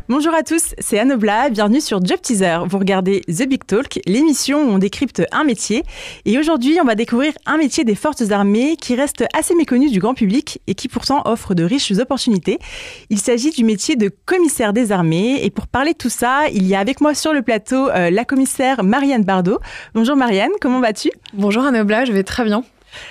Bonjour à tous, c'est Anne Oblat, bienvenue sur Job Teaser. Vous regardez The Big Talk, l'émission où on décrypte un métier. Et aujourd'hui, on va découvrir un métier des forces armées qui reste assez méconnu du grand public et qui pourtant offre de riches opportunités. Il s'agit du métier de commissaire des armées. Et pour parler de tout ça, il y a avec moi sur le plateau la commissaire Marianne Bardot. Bonjour Marianne, comment vas-tu ? Bonjour Anne Oblat, je vais très bien.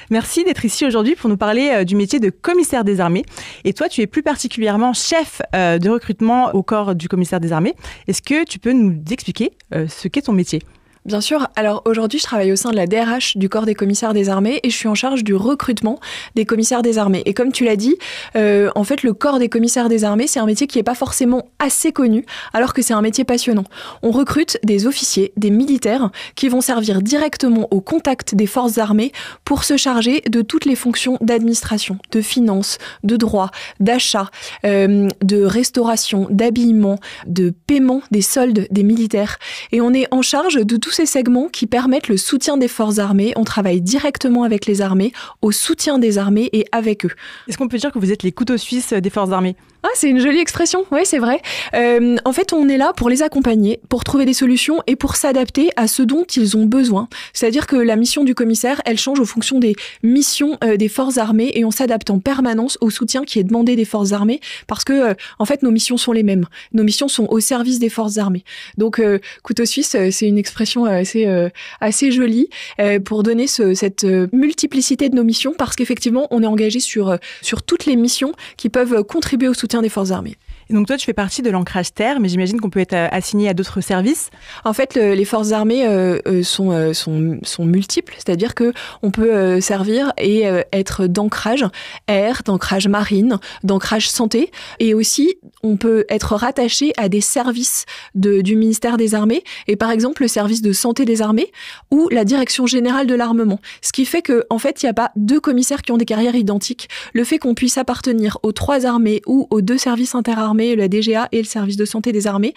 Merci d'être ici aujourd'hui pour nous parler du métier de commissaire des armées. Et toi, tu es plus particulièrement chef de recrutement au corps du commissaire des armées. Est-ce que tu peux nous expliquer ce qu'est ton métier ? Bien sûr. Alors aujourd'hui, je travaille au sein de la DRH du corps des commissaires des armées et je suis en charge du recrutement des commissaires des armées. Et comme tu l'as dit, en fait, le corps des commissaires des armées, c'est un métier qui n'est pas forcément assez connu, alors que c'est un métier passionnant. On recrute des officiers, des militaires qui vont servir directement au contact des forces armées pour se charger de toutes les fonctions d'administration, de finance, de droit, d'achat, de restauration, d'habillement, de paiement des soldes des militaires. Et on est en charge de tous ces segments qui permettent le soutien des forces armées. On travaille directement avec les armées, au soutien des armées et avec eux. Est-ce qu'on peut dire que vous êtes les couteaux suisses des forces armées ? Ah, c'est une jolie expression, oui, c'est vrai. En fait, on est là pour les accompagner, pour trouver des solutions et pour s'adapter à ce dont ils ont besoin. C'est-à-dire que la mission du commissaire, elle change en fonction des missions des forces armées et on s'adapte en permanence au soutien qui est demandé des forces armées parce que, en fait, nos missions sont les mêmes. Nos missions sont au service des forces armées. Donc, couteau suisse, c'est une expression assez jolie pour donner cette multiplicité de nos missions parce qu'effectivement, on est engagé sur toutes les missions qui peuvent contribuer au soutien des forces armées. Et donc toi, tu fais partie de l'ancrage terre, mais j'imagine qu'on peut être assigné à d'autres services. En fait, les forces armées sont multiples, c'est-à-dire que on peut servir et être d'ancrage air, d'ancrage marine, d'ancrage santé, et aussi on peut être rattaché à des services du ministère des Armées, et par exemple le service de santé des armées ou la direction générale de l'armement. Ce qui fait que, en fait, il n'y a pas deux commissaires qui ont des carrières identiques. Le fait qu'on puisse appartenir aux trois armées ou aux deux services interarmées, la DGA et le service de santé des armées,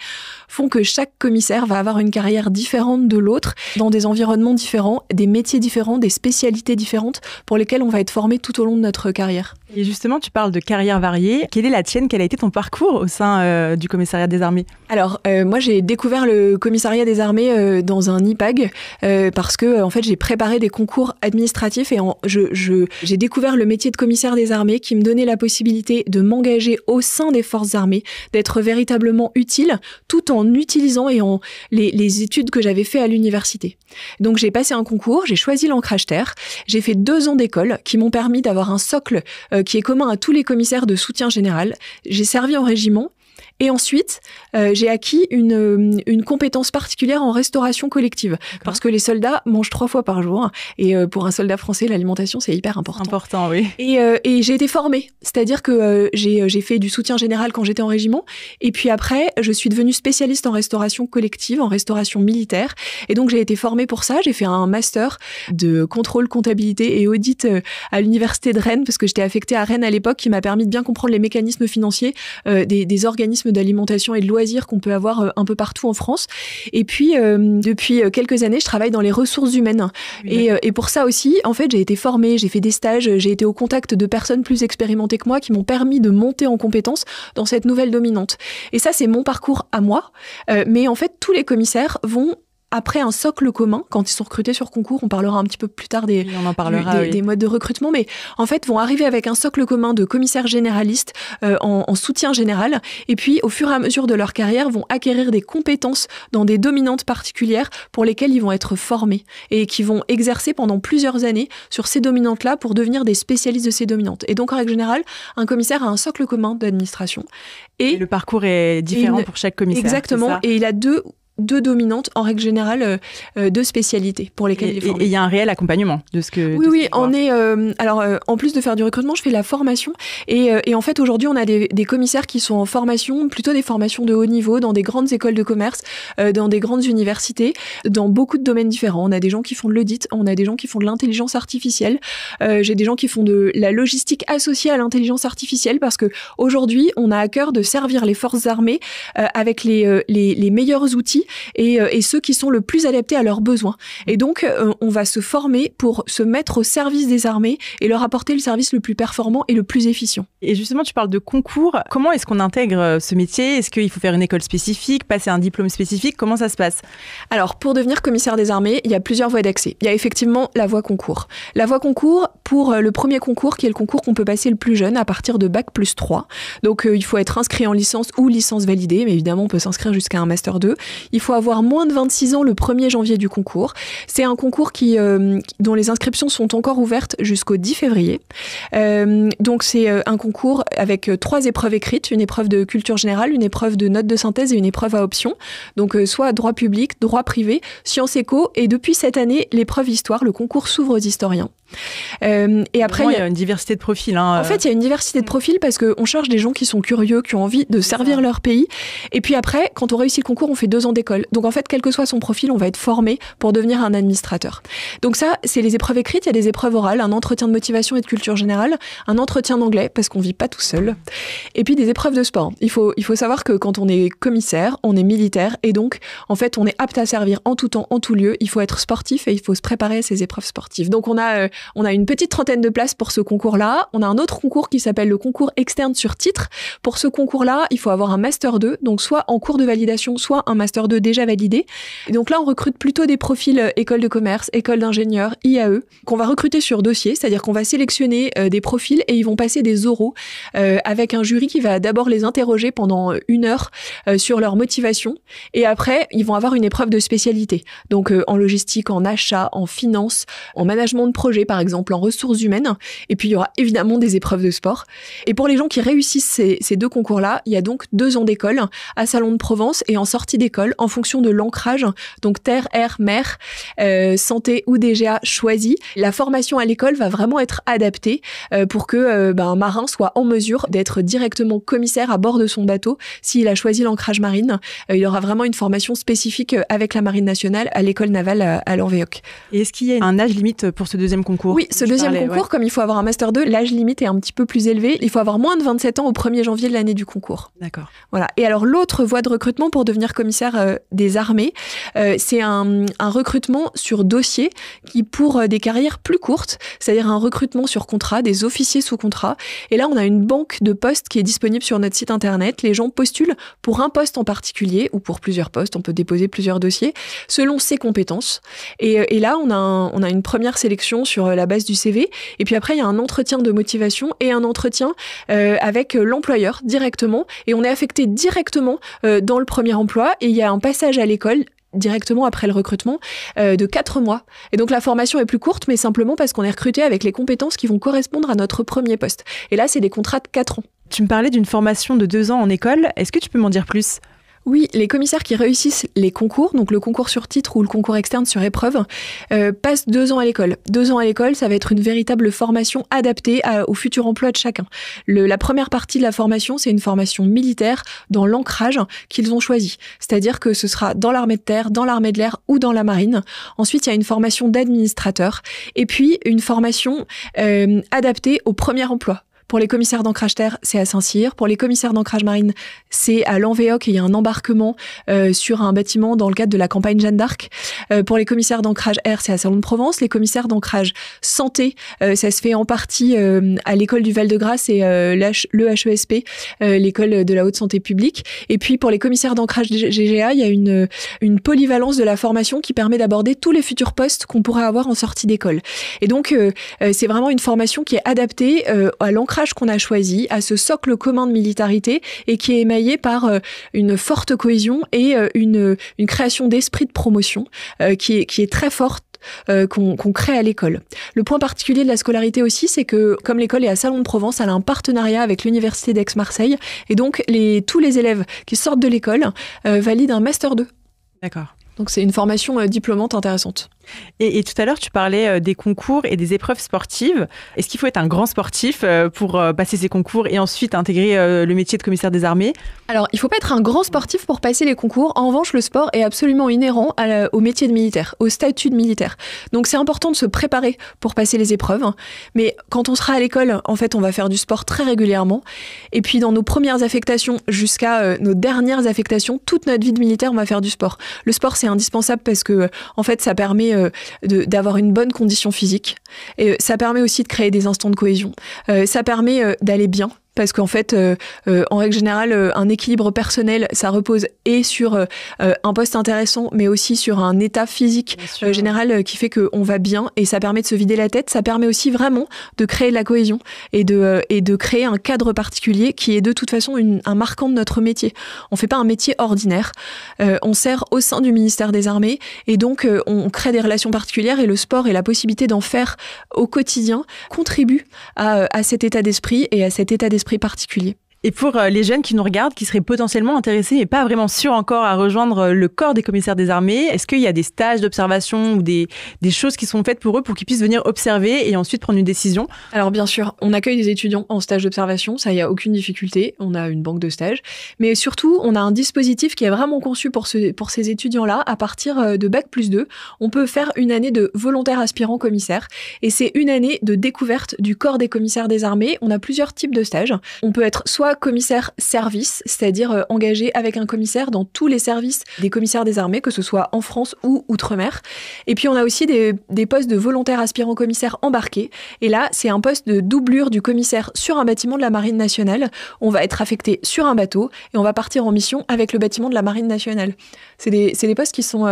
font que chaque commissaire va avoir une carrière différente de l'autre, dans des environnements différents, des métiers différents, des spécialités différentes pour lesquelles on va être formé tout au long de notre carrière. Et justement, tu parles de carrière variée. Quelle est la tienne ? Quel a été ton parcours au sein du commissariat des armées ? Alors, moi, j'ai découvert le commissariat des armées dans un IPAG parce que, en fait, j'ai préparé des concours administratifs et j'ai découvert le métier de commissaire des armées qui me donnait la possibilité de m'engager au sein des forces armées, d'être véritablement utile, tout en utilisant les études que j'avais fait à l'université. Donc, j'ai passé un concours, j'ai choisi l'ancrage terre, j'ai fait 2 ans d'école qui m'ont permis d'avoir un socle qui est commun à tous les commissaires de soutien général. J'ai servi en régiment. Et ensuite, j'ai acquis une compétence particulière en restauration collective. D'accord. Parce que les soldats mangent 3 fois par jour. Et pour un soldat français, l'alimentation, c'est hyper important. Important, oui. Et j'ai été formée. C'est-à-dire que j'ai fait du soutien général quand j'étais en régiment. Et puis après, je suis devenue spécialiste en restauration collective, en restauration militaire. Et donc, j'ai été formée pour ça. J'ai fait un master de contrôle, comptabilité et audit à l'université de Rennes, parce que j'étais affectée à Rennes à l'époque, qui m'a permis de bien comprendre les mécanismes financiers des organismes d'alimentation et de loisirs qu'on peut avoir un peu partout en France. Et puis, depuis quelques années, je travaille dans les ressources humaines. Oui. Et pour ça aussi, en fait, j'ai été formée, j'ai fait des stages, j'ai été au contact de personnes plus expérimentées que moi qui m'ont permis de monter en compétences dans cette nouvelle dominante. Et ça, c'est mon parcours à moi. Mais en fait, tous les commissaires vont après un socle commun, quand ils sont recrutés sur concours, on parlera un petit peu plus tard des modes de recrutement, mais en fait vont arriver avec un socle commun de commissaires généralistes en soutien général, et puis au fur et à mesure de leur carrière vont acquérir des compétences dans des dominantes particulières pour lesquelles ils vont être formés et qui vont exercer pendant plusieurs années sur ces dominantes-là pour devenir des spécialistes de ces dominantes. Et donc en règle générale, un commissaire a un socle commun d'administration. Et le parcours est différent pour chaque commissaire. Exactement, et il a deux dominantes, en règle générale, 2 spécialités pour lesquelles il est formé. Et il y a un réel accompagnement de ce que... Oui, on est... alors, en plus de faire du recrutement, je fais la formation. Et en fait, aujourd'hui, on a des commissaires qui sont en formation, plutôt des formations de haut niveau, dans des grandes écoles de commerce, dans des grandes universités, dans beaucoup de domaines différents. On a des gens qui font de l'audit, on a des gens qui font de l'intelligence artificielle, j'ai des gens qui font de la logistique associée à l'intelligence artificielle, parce que aujourd'hui, on a à cœur de servir les forces armées avec les meilleurs outils et ceux qui sont le plus adaptés à leurs besoins. Et donc, on va se former pour se mettre au service des armées et leur apporter le service le plus performant et le plus efficient. Et justement, tu parles de concours. Comment est-ce qu'on intègre ce métier ? Est-ce qu'il faut faire une école spécifique, passer un diplôme spécifique ? Comment ça se passe ? Alors, pour devenir commissaire des armées, il y a plusieurs voies d'accès. Il y a effectivement la voie concours. La voie concours, pour le premier concours, qui est le concours qu'on peut passer le plus jeune, à partir de Bac+3. Donc, il faut être inscrit en licence ou licence validée, mais évidemment, on peut s'inscrire jusqu'à un Master 2. Il faut avoir moins de 26 ans le 1er janvier du concours. C'est un concours dont les inscriptions sont encore ouvertes jusqu'au 10 février. Donc, c'est un concours avec 3 épreuves écrites, une épreuve de culture générale, une épreuve de notes de synthèse et une épreuve à option. Donc, soit droit public, droit privé, sciences éco, et depuis cette année, l'épreuve histoire, le concours s'ouvre aux historiens. Et après, il y a une diversité de profils. En fait, il y a une diversité de profils parce qu'on cherche des gens qui sont curieux, qui ont envie de servir leur pays. Et puis après, quand on réussit le concours, on fait 2 ans d'école. Donc en fait, quel que soit son profil, on va être formé pour devenir un administrateur. Donc ça, c'est les épreuves écrites. Il y a des épreuves orales, un entretien de motivation et de culture générale, un entretien d'anglais parce qu'on vit pas tout seul. Et puis des épreuves de sport. Il faut savoir que quand on est commissaire, on est militaire et donc en fait, on est apte à servir en tout temps, en tout lieu. Il faut être sportif et il faut se préparer à ces épreuves sportives. Donc on a une petite trentaine de places pour ce concours-là. On a un autre concours qui s'appelle le concours externe sur titre. Pour ce concours-là, il faut avoir un Master 2, donc soit en cours de validation, soit un Master 2 déjà validé. Et donc là, on recrute plutôt des profils école de commerce, école d'ingénieur, IAE, qu'on va recruter sur dossier, c'est-à-dire qu'on va sélectionner des profils et ils vont passer des oraux avec un jury qui va d'abord les interroger pendant 1 heure sur leur motivation. Et après, ils vont avoir une épreuve de spécialité. Donc en logistique, en achat, en finance, en management de projet, par exemple, en ressources humaines. Et puis, il y aura évidemment des épreuves de sport. Et pour les gens qui réussissent ces 2 concours-là, il y a donc 2 ans d'école à Salon de Provence et en sortie d'école en fonction de l'ancrage, donc terre, air, mer, santé ou DGA choisi. La formation à l'école va vraiment être adaptée pour que un marin soit en mesure d'être directement commissaire à bord de son bateau. S'il a choisi l'ancrage marine, il aura vraiment une formation spécifique avec la Marine nationale à l'école navale à Lanvéoc. Et est-ce qu'il y a un âge limite pour ce deuxième concours ? Oui, ce deuxième concours, comme il faut avoir un Master 2, l'âge limite est un petit peu plus élevé. Il faut avoir moins de 27 ans au 1er janvier de l'année du concours. D'accord. Voilà. Et alors, l'autre voie de recrutement pour devenir commissaire des armées, c'est un recrutement sur dossier qui, pour des carrières plus courtes, c'est-à-dire un recrutement sur contrat, des officiers sous contrat. Et là, on a une banque de postes qui est disponible sur notre site internet. Les gens postulent pour un poste en particulier ou pour plusieurs postes. On peut déposer plusieurs dossiers selon ses compétences. Et là, on a une première sélection sur la base du CV. Et puis après, il y a un entretien de motivation et un entretien avec l'employeur directement. Et on est affecté directement dans le premier emploi. Et il y a un passage à l'école directement après le recrutement de 4 mois. Et donc la formation est plus courte, mais simplement parce qu'on est recruté avec les compétences qui vont correspondre à notre premier poste. Et là, c'est des contrats de 4 ans. Tu me parlais d'une formation de 2 ans en école. Est-ce que tu peux m'en dire plus ? Oui, les commissaires qui réussissent les concours, donc le concours sur titre ou le concours externe sur épreuve, passent 2 ans à l'école. 2 ans à l'école, ça va être une véritable formation adaptée au futur emploi de chacun. La première partie de la formation, c'est une formation militaire dans l'ancrage qu'ils ont choisi. C'est-à-dire que ce sera dans l'armée de terre, dans l'armée de l'air ou dans la marine. Ensuite, il y a une formation d'administrateur et puis une formation adaptée au premier emploi. Pour les commissaires d'ancrage terre, c'est à Saint-Cyr. Pour les commissaires d'ancrage marine, c'est à Lanvéoc et il y a un embarquement sur un bâtiment dans le cadre de la campagne Jeanne d'Arc. Pour les commissaires d'ancrage air, c'est à Salon de Provence. Les commissaires d'ancrage santé, ça se fait en partie à l'école du Val-de-Grâce et le HESP, l'école de la haute santé publique. Et puis pour les commissaires d'ancrage GGA, il y a une polyvalence de la formation qui permet d'aborder tous les futurs postes qu'on pourrait avoir en sortie d'école. Et donc c'est vraiment une formation qui est adaptée à l'ancrage qu'on a choisi, à ce socle commun de militarité et qui est émaillé par une forte cohésion et une création d'esprit de promotion qui est très forte qu'on crée à l'école. Le point particulier de la scolarité aussi, c'est que comme l'école est à Salon de Provence, elle a un partenariat avec l'université d'Aix-Marseille et donc tous les élèves qui sortent de l'école valident un Master 2. D'accord. Donc c'est une formation diplômante intéressante. Et tout à l'heure, tu parlais des concours et des épreuves sportives. Est-ce qu'il faut être un grand sportif pour passer ces concours et ensuite intégrer le métier de commissaire des armées ? Alors, il ne faut pas être un grand sportif pour passer les concours. En revanche, le sport est absolument inhérent au métier de militaire, au statut de militaire. Donc, c'est important de se préparer pour passer les épreuves. Mais quand on sera à l'école, en fait, on va faire du sport très régulièrement. Et puis, dans nos premières affectations jusqu'à nos dernières affectations, toute notre vie de militaire, on va faire du sport. Le sport, c'est indispensable parce que, en fait, ça permet d'avoir une bonne condition physique. Et ça permet aussi de créer des instants de cohésion. Ça permet d'aller bien. Parce qu'en fait, en règle générale, un équilibre personnel, ça repose et sur un poste intéressant, mais aussi sur un état physique général qui fait qu'on va bien et ça permet de se vider la tête. Ça permet aussi vraiment de créer de la cohésion et de créer un cadre particulier qui est de toute façon un marquant de notre métier. On fait pas un métier ordinaire. On sert au sein du ministère des Armées et donc on crée des relations particulières et le sport et la possibilité d'en faire au quotidien contribue à cet état d'esprit et à cet état d'esprit particulier. Et pour les jeunes qui nous regardent, qui seraient potentiellement intéressés mais pas vraiment sûrs encore à rejoindre le corps des commissaires des armées, est-ce qu'il y a des stages d'observation ou des choses qui sont faites pour eux pour qu'ils puissent venir observer et ensuite prendre une décision ? Alors bien sûr, on accueille des étudiants en stage d'observation, ça, il n'y a aucune difficulté, on a une banque de stages, mais surtout, on a un dispositif qui est vraiment conçu pour ces étudiants-là. À partir de Bac+2, on peut faire une année de volontaire aspirant commissaire et c'est une année de découverte du corps des commissaires des armées. On a plusieurs types de stages. On peut être soit commissaire service, c'est-à-dire engagé avec un commissaire dans tous les services des commissaires des armées, que ce soit en France ou outre-mer. Et puis on a aussi des postes de volontaires aspirants commissaires embarqués. Et là, c'est un poste de doublure du commissaire sur un bâtiment de la Marine nationale. On va être affecté sur un bateau et on va partir en mission avec le bâtiment de la Marine nationale. C'est des postes qui sont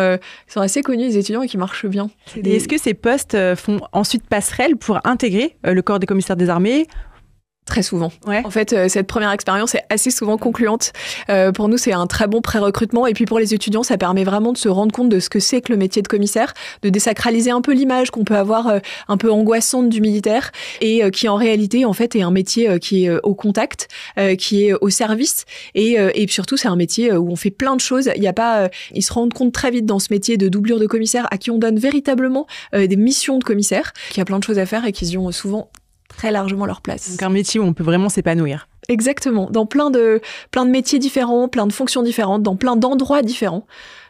assez connus des étudiants et qui marchent bien. Et est-ce que ces postes font ensuite passerelle pour intégrer le corps des commissaires des armées ? Très souvent. Ouais. En fait, cette première expérience est assez souvent concluante. Pour nous, c'est un très bon pré-recrutement. Et puis pour les étudiants, ça permet vraiment de se rendre compte de ce que c'est que le métier de commissaire, de désacraliser un peu l'image qu'on peut avoir un peu angoissante du militaire et qui en réalité, en fait, est un métier qui est au contact, qui est au service. Et surtout, c'est un métier où on fait plein de choses. Il y a pas, ils se rendent compte très vite dans ce métier de doublure de commissaire à qui on donne véritablement des missions de commissaire, qu'il y a plein de choses à faire et qu'ils y ont souvent très largement leur place. Donc un métier où on peut vraiment s'épanouir. Exactement, dans plein de métiers différents, plein de fonctions différentes, dans plein d'endroits différents.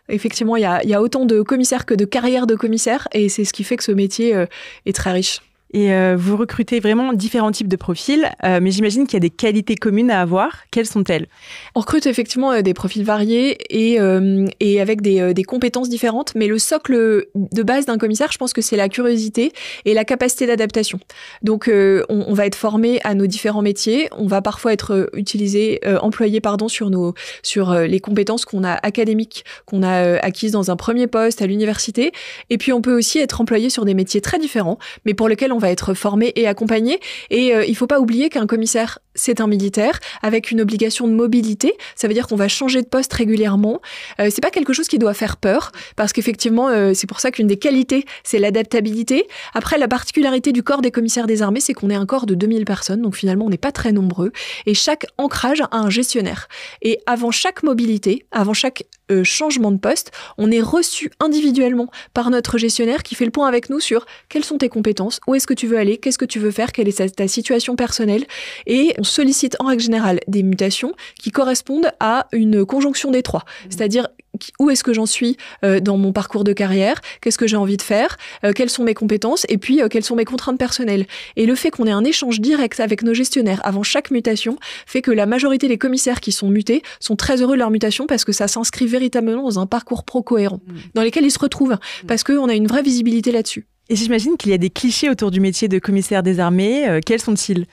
Effectivement, il y a autant de commissaires que de carrières de commissaires et c'est ce qui fait que ce métier est très riche. Et vous recrutez vraiment différents types de profils, mais j'imagine qu'il y a des qualités communes à avoir. Quelles sont-elles ? On recrute effectivement des profils variés et avec des compétences différentes, mais le socle de base d'un commissaire, je pense que c'est la curiosité et la capacité d'adaptation. Donc, on va être formé à nos différents métiers. On va parfois être employé sur les compétences qu'on a académiques, qu'on a acquises dans un premier poste à l'université. Et puis, on peut aussi être employé sur des métiers très différents, mais pour lesquels on va être formé et accompagné. Et il faut pas oublier qu'un commissaire, c'est un militaire avec une obligation de mobilité. Ça veut dire qu'on va changer de poste régulièrement. C'est pas quelque chose qui doit faire peur parce qu'effectivement, c'est pour ça qu'une des qualités, c'est l'adaptabilité. Après, la particularité du corps des commissaires des armées, c'est qu'on est un corps de 2000 personnes. Donc finalement, on n'est pas très nombreux. Et chaque ancrage a un gestionnaire. Et avant chaque mobilité, avant chaque changement de poste, on est reçu individuellement par notre gestionnaire qui fait le point avec nous sur quelles sont tes compétences, où est-ce que tu veux aller, qu'est-ce que tu veux faire, quelle est ta situation personnelle. Et on sollicite en règle générale des mutations qui correspondent à une conjonction des trois. C'est-à-dire où est-ce que j'en suis dans mon parcours de carrière, qu'est-ce que j'ai envie de faire, quelles sont mes compétences et puis quelles sont mes contraintes personnelles. Et le fait qu'on ait un échange direct avec nos gestionnaires avant chaque mutation fait que la majorité des commissaires qui sont mutés sont très heureux de leur mutation parce que ça s'inscrit véritablement dans un parcours pro-cohérent dans lesquels ils se retrouvent parce qu'on a une vraie visibilité là-dessus. Et j'imagine qu'il y a des clichés autour du métier de commissaire des armées. Quels sont-ils ?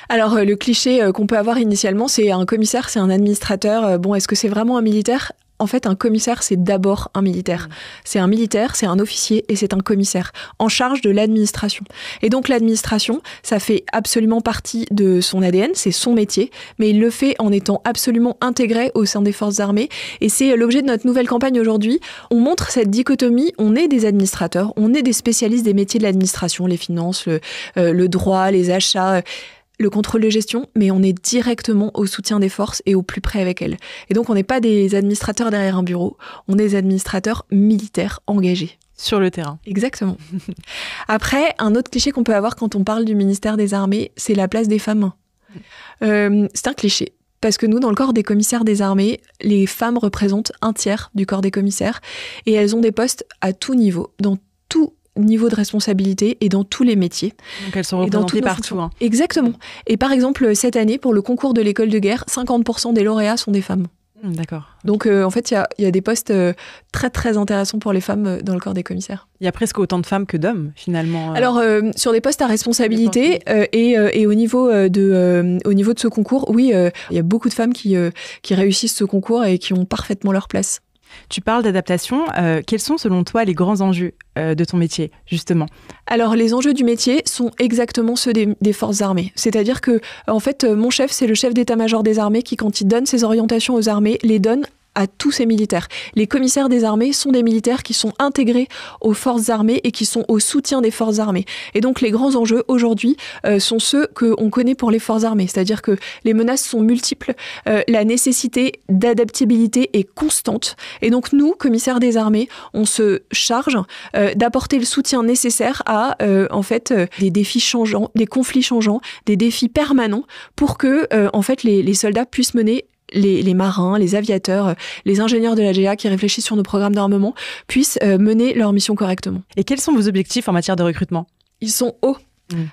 Alors, le cliché qu'on peut avoir initialement, c'est un commissaire, c'est un administrateur. Bon, est-ce que c'est vraiment un militaire ? En fait, un commissaire, c'est d'abord un militaire. C'est un militaire, c'est un officier et c'est un commissaire en charge de l'administration. Et donc, l'administration, ça fait absolument partie de son ADN, c'est son métier, mais il le fait en étant absolument intégré au sein des forces armées. Et c'est l'objet de notre nouvelle campagne aujourd'hui. On montre cette dichotomie, on est des administrateurs, on est des spécialistes des métiers de l'administration, les finances, le droit, les achats, le contrôle de gestion, mais on est directement au soutien des forces et au plus près avec elles. Et donc, on n'est pas des administrateurs derrière un bureau, on est des administrateurs militaires engagés. Sur le terrain. Exactement. Après, un autre cliché qu'on peut avoir quand on parle du ministère des Armées, c'est la place des femmes. C'est un cliché. Parce que nous, dans le corps des commissaires des armées, les femmes représentent 1/3 du corps des commissaires et elles ont des postes à tout niveau, dans tout niveau de responsabilité et dans tous les métiers. Donc elles sont représentées partout. Hein. Exactement. Et par exemple, cette année, pour le concours de l'école de guerre, 50% des lauréats sont des femmes. D'accord. Donc en fait, il y a des postes très très intéressants pour les femmes dans le corps des commissaires. Il y a presque autant de femmes que d'hommes finalement. Alors sur des postes à responsabilité et au niveau de ce concours, oui, il y a beaucoup de femmes qui réussissent ce concours et qui ont parfaitement leur place. Tu parles d'adaptation. Quels sont selon toi les grands enjeux de ton métier justement ? Alors les enjeux du métier sont exactement ceux des forces armées. C'est-à-dire que en fait mon chef, c'est le chef d'état-major des armées qui, quand il donne ses orientations aux armées, les donne à tous ces militaires. Les commissaires des armées sont des militaires qui sont intégrés aux forces armées et qui sont au soutien des forces armées. Et donc les grands enjeux aujourd'hui sont ceux qu'on connaît pour les forces armées, c'est-à-dire que les menaces sont multiples, la nécessité d'adaptabilité est constante. Et donc nous, commissaires des armées, on se charge d'apporter le soutien nécessaire à en fait des défis changeants, des conflits changeants, des défis permanents pour que en fait les soldats puissent mener les marins, les aviateurs, les ingénieurs de la GA qui réfléchissent sur nos programmes d'armement puissent mener leur mission correctement. Et quels sont vos objectifs en matière de recrutement ? Ils sont hauts.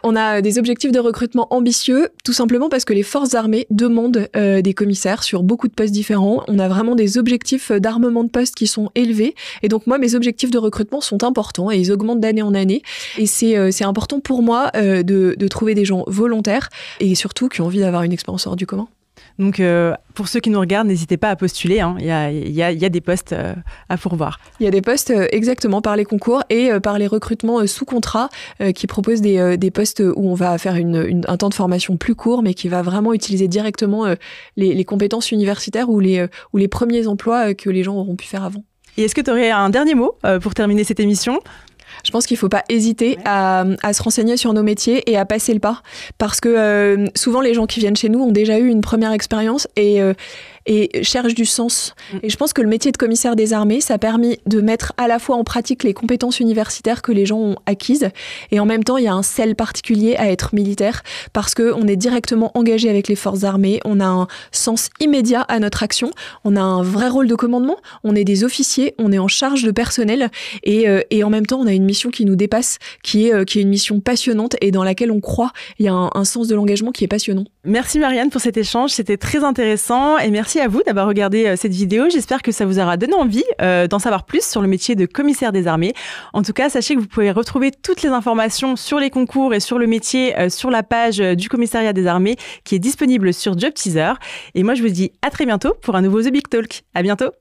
On a des objectifs de recrutement ambitieux, tout simplement parce que les forces armées demandent des commissaires sur beaucoup de postes différents. On a vraiment des objectifs d'armement de postes qui sont élevés. Et donc moi, mes objectifs de recrutement sont importants et ils augmentent d'année en année. Et c'est important pour moi de trouver des gens volontaires et surtout qui ont envie d'avoir une expérience hors du commun. Donc, pour ceux qui nous regardent, n'hésitez pas à postuler. Hein. Il y a des postes à pourvoir. Il y a des postes exactement par les concours et par les recrutements sous contrat qui proposent des postes où on va faire un temps de formation plus court, mais qui va vraiment utiliser directement les compétences universitaires ou les premiers emplois que les gens auront pu faire avant. Et est-ce que tu aurais un dernier mot pour terminer cette émission ? Je pense qu'il ne faut pas hésiter à se renseigner sur nos métiers et à passer le pas. Parce que souvent, les gens qui viennent chez nous ont déjà eu une première expérience et cherchent du sens. Et je pense que le métier de commissaire des armées, ça a permis de mettre à la fois en pratique les compétences universitaires que les gens ont acquises. Et en même temps, il y a un sel particulier à être militaire parce qu'on est directement engagé avec les forces armées. On a un sens immédiat à notre action. On a un vrai rôle de commandement. On est des officiers. On est en charge de personnel. Et en même temps, on a une mission qui nous dépasse, qui est une mission passionnante et dans laquelle on croit. Il y a un sens de l'engagement qui est passionnant. Merci Marianne pour cet échange. C'était très intéressant et merci à vous d'avoir regardé cette vidéo. J'espère que ça vous aura donné envie d'en savoir plus sur le métier de commissaire des armées. En tout cas, sachez que vous pouvez retrouver toutes les informations sur les concours et sur le métier sur la page du commissariat des armées qui est disponible sur Job Teaser. Et moi, je vous dis à très bientôt pour un nouveau The Big Talk. À bientôt.